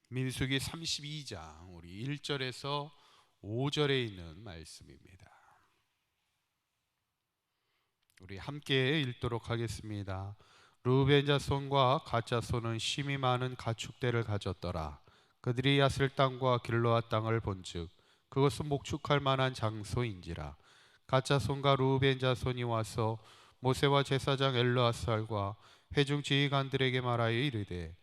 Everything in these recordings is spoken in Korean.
민수기 32장 우리 1절에서 5절에 있는 말씀입니다. 우리 함께 읽도록 하겠습니다. 르우벤 자손과 갓 자손은 심이 많은 가축대를 가졌더라. 그들이 야셀 땅과 길르앗 땅을 본즉 그것은 목축할 만한 장소인지라. 갓 자손과 르우벤 자손이 와서 모세와 제사장 엘르아살과 회중 지휘관들에게 말하여 이르되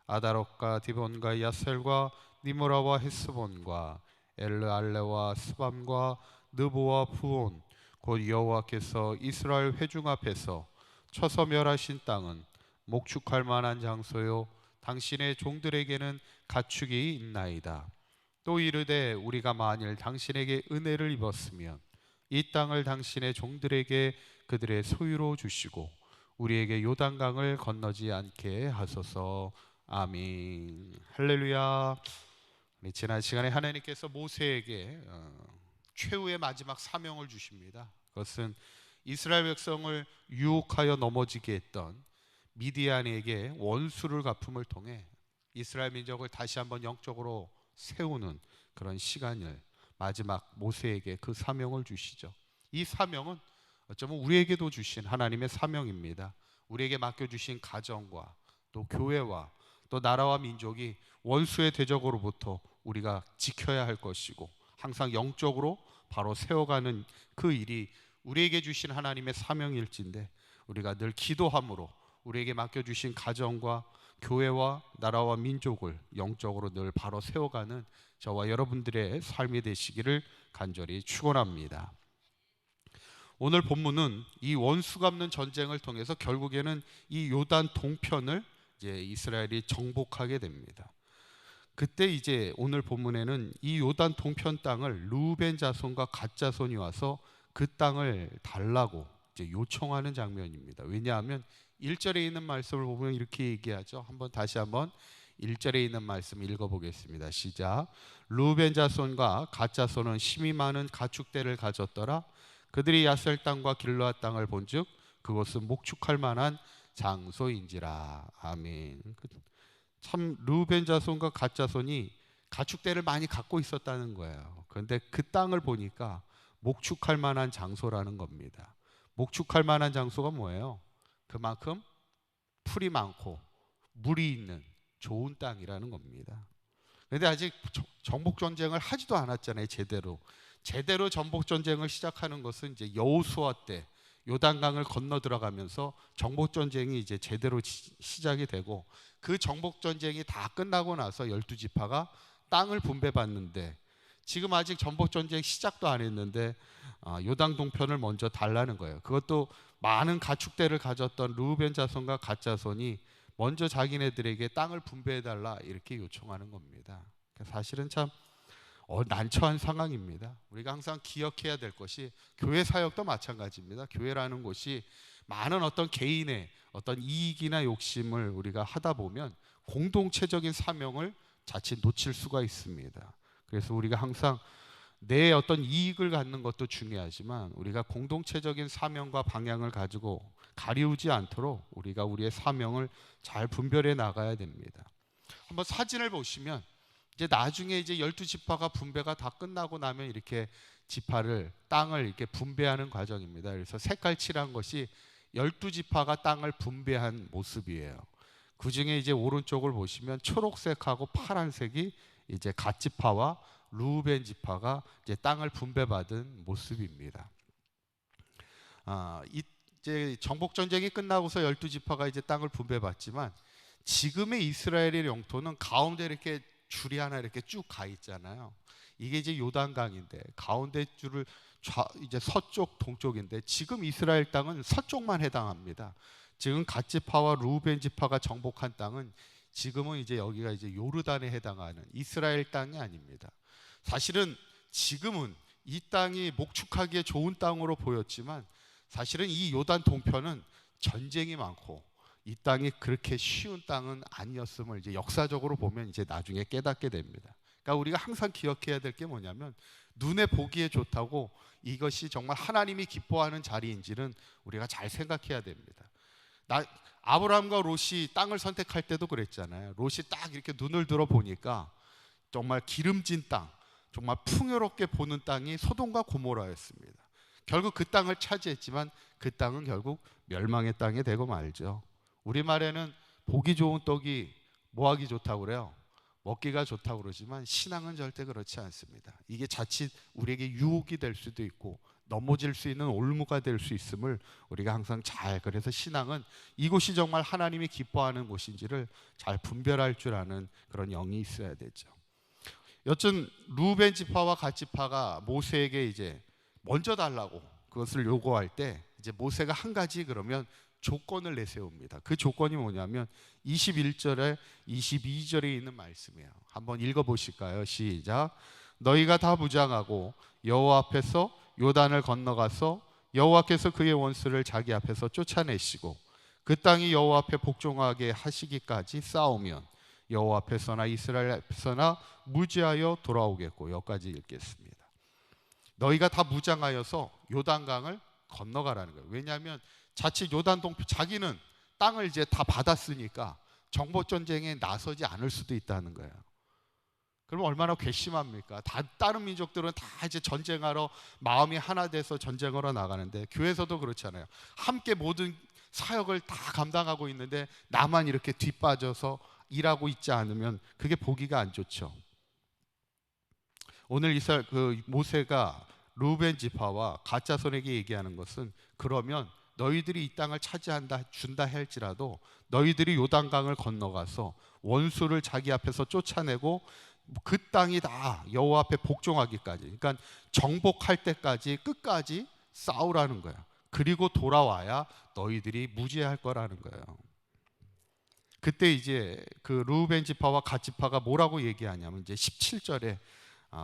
아다롯과 디본과 야셀과 니므라와 헤스본과 엘르알레와 스밤과 느보와 부온 곧 여호와께서 이스라엘 회중 앞에서 쳐서 멸하신 땅은 목축할 만한 장소요 당신의 종들에게는 가축이 있나이다. 또 이르되 우리가 만일 당신에게 은혜를 입었으면 이 땅을 당신의 종들에게 그들의 소유로 주시고 우리에게 요단강을 건너지 않게 하소서. 아멘. 할렐루야. 지난 시간에 하나님께서 모세에게 최후의 마지막 사명을 주십니다. 그것은 이스라엘 백성을 유혹하여 넘어지게 했던 미디안에게 원수를 갚음을 통해 이스라엘 민족을 다시 한번 영적으로 세우는 그런 시간을 마지막 모세에게 그 사명을 주시죠. 이 사명은 어쩌면 우리에게도 주신 하나님의 사명입니다. 우리에게 맡겨주신 가정과 또 교회와 또 나라와 민족이 원수의 대적으로부터 우리가 지켜야 할 것이고 항상 영적으로 바로 세워가는 그 일이 우리에게 주신 하나님의 사명일진데 우리가 늘 기도함으로 우리에게 맡겨주신 가정과 교회와 나라와 민족을 영적으로 늘 바로 세워가는 저와 여러분들의 삶이 되시기를 간절히 축원합니다. 오늘 본문은 이 원수 갚는 전쟁을 통해서 결국에는 이 요단 동편을 이제 이스라엘이 정복하게 됩니다. 그때 이제 오늘 본문에는 이 요단 동편 땅을 르우벤 자손과 갓 자손이 와서 그 땅을 달라고 이제 요청하는 장면입니다. 왜냐하면 1절에 있는 말씀을 보면 이렇게 얘기하죠. 다시 한번 1절에 있는 말씀 읽어보겠습니다. 시작. 르우벤 자손과 갓 자손은 심이 많은 가축대를 가졌더라. 그들이 야셀 땅과 길르앗 땅을 본즉 그것은 목축할 만한 장소인지라. 아멘. 참 르우벤 자손과 갓 자손이 가축대를 많이 갖고 있었다는 거예요. 그런데 그 땅을 보니까 목축할 만한 장소라는 겁니다. 목축할 만한 장소가 뭐예요? 그만큼 풀이 많고 물이 있는 좋은 땅이라는 겁니다. 그런데 아직 정복 전쟁을 하지도 않았잖아요. 제대로 정복 전쟁을 시작하는 것은 이제 여호수아 때 요단강을 건너 들어가면서 정복 전쟁이 이제 제대로 시작이 되고 그 정복 전쟁이 다 끝나고 나서 12지파가 땅을 분배받는데 지금 아직 정복 전쟁 시작도 안 했는데 요단 동편을 먼저 달라는 거예요. 그것도 많은 가축대를 가졌던 르우벤 자손과 갓 자손이 먼저 자기네들에게 땅을 분배해 달라 이렇게 요청하는 겁니다. 사실은 참 난처한 상황입니다. 우리가 항상 기억해야 될 것이 교회 사역도 마찬가지입니다. 교회라는 곳이 많은 어떤 개인의 어떤 이익이나 욕심을 우리가 하다 보면 공동체적인 사명을 자칫 놓칠 수가 있습니다. 그래서 우리가 항상 내 어떤 이익을 갖는 것도 중요하지만 우리가 공동체적인 사명과 방향을 가지고 가리우지 않도록 우리가 우리의 사명을 잘 분별해 나가야 됩니다. 한번 사진을 보시면 이제 나중에 이제 12지파가 분배가 다 끝나고 나면 이렇게 땅을 이렇게 분배하는 과정입니다. 그래서 색깔 칠한 것이 12지파가 땅을 분배한 모습이에요. 그 중에 이제 오른쪽을 보시면 초록색하고 파란색이 이제 갓 지파와 르우벤 지파가 이제 땅을 분배받은 모습입니다. 이제 정복 전쟁이 끝나고서 12지파가 이제 땅을 분배받지만 지금의 이스라엘의 영토는 가운데 이렇게 줄이 하나 이렇게 쭉 가 있잖아요. 이게 이제 요단강인데 가운데 줄을 이제 서쪽 동쪽인데 지금 이스라엘 땅은 서쪽만 해당합니다. 지금 갓 지파와 르우벤 지파가 정복한 땅은 지금은 이제 여기가 이제 요르단에 해당하는 이스라엘 땅이 아닙니다. 사실은 지금은 이 땅이 목축하기에 좋은 땅으로 보였지만 사실은 이 요단 동편은 전쟁이 많고 이 땅이 그렇게 쉬운 땅은 아니었음을 이제 역사적으로 보면 이제 나중에 깨닫게 됩니다. 그러니까 우리가 항상 기억해야 될 게 뭐냐면 눈에 보기에 좋다고 이것이 정말 하나님이 기뻐하는 자리인지는 우리가 잘 생각해야 됩니다. 아브라함과 롯이 땅을 선택할 때도 그랬잖아요. 롯이 딱 이렇게 눈을 들어 보니까 정말 기름진 땅, 정말 풍요롭게 보는 땅이 소돔과 고모라였습니다. 결국 그 땅을 차지했지만 그 땅은 결국 멸망의 땅이 되고 말죠. 우리말에는 보기 좋은 떡이 뭐하기 좋다고 그래요? 먹기가 좋다고 그러지만 신앙은 절대 그렇지 않습니다. 이게 자칫 우리에게 유혹이 될 수도 있고 넘어질 수 있는 올무가 될 수 있음을 우리가 항상 그래서 신앙은 이곳이 정말 하나님이 기뻐하는 곳인지를 잘 분별할 줄 아는 그런 영이 있어야 되죠. 여튼 루벤 지파와 갓 지파가 모세에게 이제 먼저 달라고 그것을 요구할 때 이제 모세가 한 가지 그러면 조건을 내세웁니다. 그 조건이 뭐냐면 21절에 22절에 있는 말씀이에요. 한번 읽어보실까요? 시작. 너희가 다 무장하고 여호와 앞에서 요단을 건너가서 여호와께서 그의 원수를 자기 앞에서 쫓아내시고 그 땅이 여호와 앞에 복종하게 하시기까지 싸우면 여호와 앞에서나 이스라엘 앞에서나 무지하여 돌아오겠고. 여기까지 읽겠습니다. 너희가 다 무장하여서 요단강을 건너가라는 거예요. 왜냐하면 자칫 요단 동편 자기는 땅을 이제 다 받았으니까 정복 전쟁에 나서지 않을 수도 있다는 거예요. 그럼 얼마나 괘씸합니까? 다른 민족들은 다 이제 전쟁하러 마음이 하나 돼서 전쟁하러 나가는데 교회에서도 그렇잖아요. 함께 모든 사역을 다 감당하고 있는데 나만 이렇게 뒷빠져서 일하고 있지 않으면 그게 보기가 안 좋죠. 오늘 모세가 루벤 지파와 갓 자손에게 얘기하는 것은 그러면 너희들이 이 땅을 준다 할지라도 너희들이 요단강을 건너가서 원수를 자기 앞에서 쫓아내고 그 땅이 다 여호와 앞에 복종하기까지, 그러니까 정복할 때까지 끝까지 싸우라는 거야. 그리고 돌아와야 너희들이 무죄할 거라는 거예요. 그때 이제 그 루벤 지파와 갓 지파가 뭐라고 얘기하냐면 이제 17절에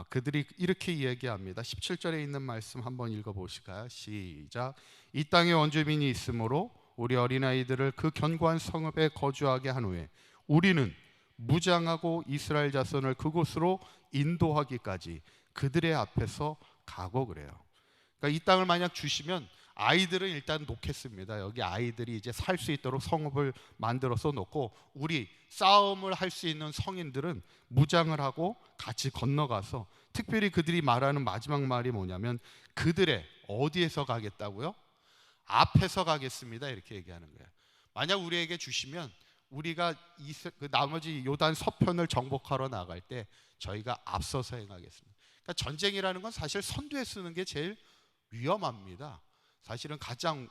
그들이 이렇게 이야기합니다. 17절에 있는 말씀 한번 읽어보실까요? 시작. 이 땅에 원주민이 있으므로 우리 어린아이들을 그 견고한 성읍에 거주하게 한 후에 우리는 무장하고 이스라엘 자손을 그곳으로 인도하기까지 그들의 앞에서 가고 그래요. 그러니까 이 땅을 만약 주시면 아이들은 일단 놓겠습니다. 여기 아이들이 이제 살 수 있도록 성읍을 만들어서 놓고 우리 싸움을 할 수 있는 성인들은 무장을 하고 같이 건너가서, 특별히 그들이 말하는 마지막 말이 뭐냐면 그들의 어디에서 가겠다고요? 앞에서 가겠습니다. 이렇게 얘기하는 거예요. 만약 우리에게 주시면 우리가 그 나머지 요단 서편을 정복하러 나갈 때 저희가 앞서서 행하겠습니다. 그러니까 전쟁이라는 건 사실 선두에 쓰는 게 제일 위험합니다. 사실은 가장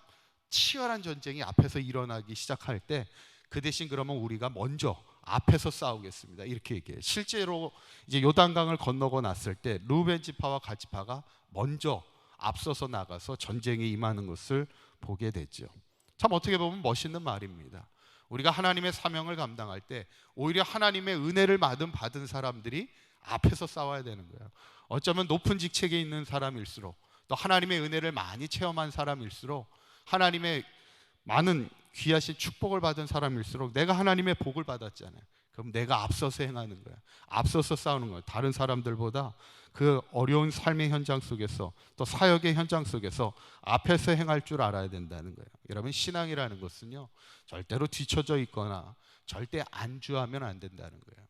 치열한 전쟁이 앞에서 일어나기 시작할 때 그 대신 그러면 우리가 먼저 앞에서 싸우겠습니다. 이렇게 얘기해요. 실제로 이제 요단강을 건너고 났을 때 루벤 지파와 갓 지파가 먼저 앞서서 나가서 전쟁에 임하는 것을 보게 됐죠. 참 어떻게 보면 멋있는 말입니다. 우리가 하나님의 사명을 감당할 때 오히려 하나님의 은혜를 받은 사람들이 앞에서 싸워야 되는 거예요. 어쩌면 높은 직책에 있는 사람일수록 또 하나님의 은혜를 많이 체험한 사람일수록 하나님의 많은 귀하신 축복을 받은 사람일수록 내가 하나님의 복을 받았잖아요. 그럼 내가 앞서서 행하는 거야. 앞서서 싸우는 거야. 다른 사람들보다 그 어려운 삶의 현장 속에서 또 사역의 현장 속에서 앞에서 행할 줄 알아야 된다는 거예요. 여러분, 신앙이라는 것은요 절대로 뒤처져 있거나 절대 안주하면 안 된다는 거예요.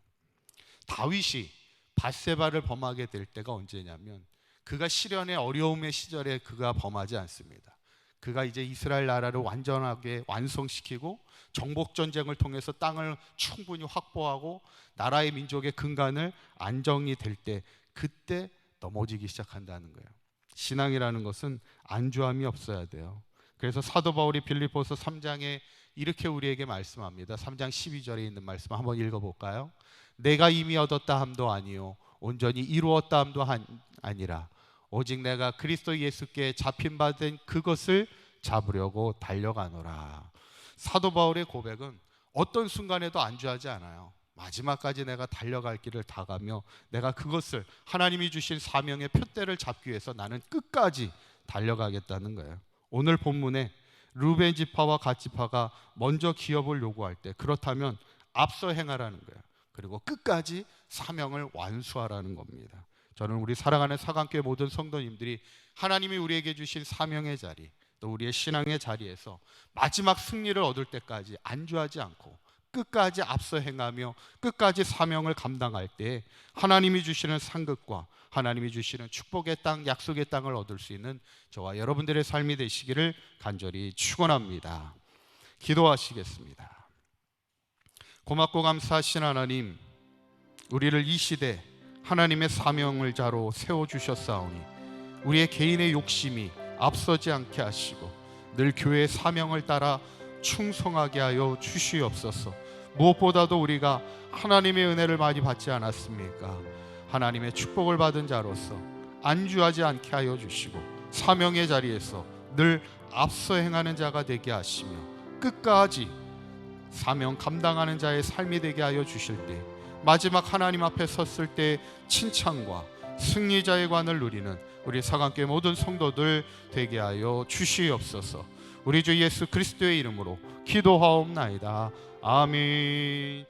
다윗이 밧세바를 범하게 될 때가 언제냐면 그가 시련의 어려움의 시절에 그가 범하지 않습니다. 그가 이제 이스라엘 나라를 완전하게 완성시키고 정복전쟁을 통해서 땅을 충분히 확보하고 나라의 민족의 근간을 안정이 될 때 그때 넘어지기 시작한다는 거예요. 신앙이라는 것은 안주함이 없어야 돼요. 그래서 사도 바울이 빌립보서 3장에 이렇게 우리에게 말씀합니다. 3장 12절에 있는 말씀 한번 읽어볼까요? 내가 이미 얻었다 함도 아니요 온전히 이루었다 함도 아니라 오직 내가 그리스도 예수께 잡힌 바 된 그것을 잡으려고 달려가노라. 사도 바울의 고백은 어떤 순간에도 안주하지 않아요. 마지막까지 내가 달려갈 길을 다 가며 내가 그것을 하나님이 주신 사명의 표대를 잡기 위해서 나는 끝까지 달려가겠다는 거예요. 오늘 본문에 루벤 지파와 갓 지파가 먼저 기업을 요구할 때 그렇다면 앞서 행하라는 거예요. 그리고 끝까지 사명을 완수하라는 겁니다. 저는 우리 사랑하는 사강교회 모든 성도님들이 하나님이 우리에게 주신 사명의 자리, 또 우리의 신앙의 자리에서 마지막 승리를 얻을 때까지 안주하지 않고 끝까지 앞서 행하며 끝까지 사명을 감당할 때 하나님이 주시는 상급과 하나님이 주시는 축복의 땅, 약속의 땅을 얻을 수 있는 저와 여러분들의 삶이 되시기를 간절히 축원합니다. 기도하시겠습니다. 고맙고 감사하신 하나님, 우리를 이 시대 하나님의 사명을 자로 세워주셨사오니 우리의 개인의 욕심이 앞서지 않게 하시고 늘 교회의 사명을 따라 충성하게 하여 주시옵소서. 무엇보다도 우리가 하나님의 은혜를 많이 받지 않았습니까? 하나님의 축복을 받은 자로서 안주하지 않게 하여 주시고 사명의 자리에서 늘 앞서 행하는 자가 되게 하시며 끝까지 사명 감당하는 자의 삶이 되게 하여 주실 때 마지막 하나님 앞에 섰을 때 칭찬과 승리자의 관을 누리는 우리 사강교회 모든 성도들 되게 하여 주시옵소서. 우리 주 예수 그리스도의 이름으로 기도하옵나이다. 아멘.